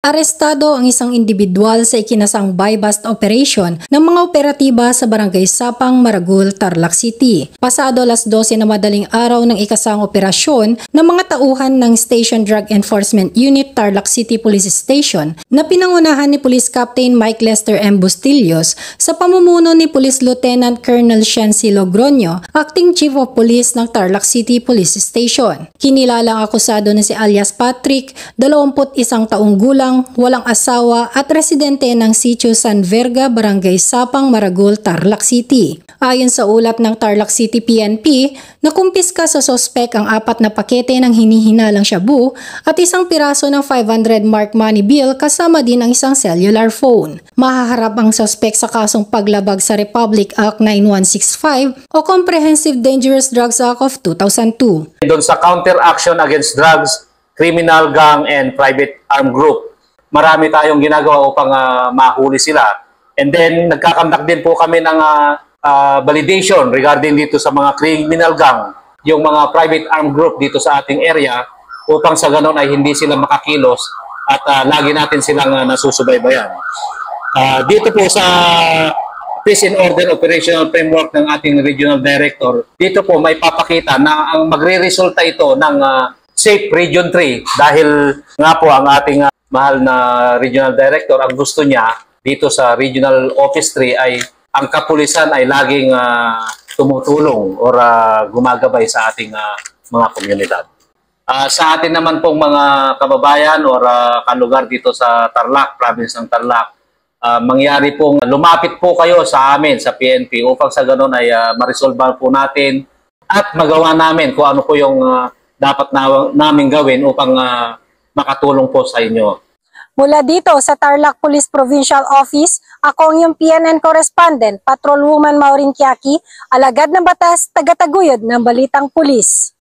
Arestado ang isang individual sa ikinasang buy-bust operation ng mga operatiba sa Barangay Sapang, Maragul, Tarlac City. Pasado alas 12 na madaling araw ng ikasang operasyon ng mga tauhan ng Station Drug Enforcement Unit Tarlac City Police Station na pinangunahan ni Police Captain Mike Lester M. Bustillos sa pamumuno ni Police Lieutenant Colonel Shensi Logroño, Acting Chief of Police ng Tarlac City Police Station. Kinilalang akusado na si alias Patrick, 21 taong gulang, walang asawa at residente ng Sitio San Verga, Barangay Sapang, Maragul, Tarlac City. Ayon sa ulat ng Tarlac City PNP, nakumpiska sa sospek ang 4 na pakete ng hinihinalang shabu at isang piraso ng 500 mark money bill kasama din ang isang cellular phone. Mahaharap ang sospek sa kasong paglabag sa Republic Act 9165 o Comprehensive Dangerous Drugs Act of 2002. Doon sa counter action against drugs, criminal gang and private armed group, marami tayong ginagawa upang mahuli sila. And then nagkakandak din po kami ng validation regarding dito sa mga criminal gang, yung mga private armed group dito sa ating area, upang sa ganon ay hindi sila makakilos at lagi natin silang nasusubaybayan. Dito po sa Peace and Order Operational Framework ng ating Regional Director, dito po may papakita na ang magre-resulta ito ng Safe Region 3 dahil nga po ang ating mahal na Regional Director, ang gusto niya dito sa Regional Office 3 ay ang kapulisan ay laging tumutulong or gumagabay sa ating mga komunidad. Sa atin naman pong mga kababayan or kalugar dito sa Tarlac, province ng Tarlac, mangyari pong lumapit po kayo sa amin, sa PNP, upang sa ganun ay ma-resolve po natin at magawa namin kung ano po yung dapat namin gawin upang makatulong po sa inyo. Mula dito sa Tarlac Police Provincial Office, ako ang iyong PNN correspondent, Patrolwoman Maureen Quiaki, alagad ng batas, taga-taguyod ng Balitang Pulis.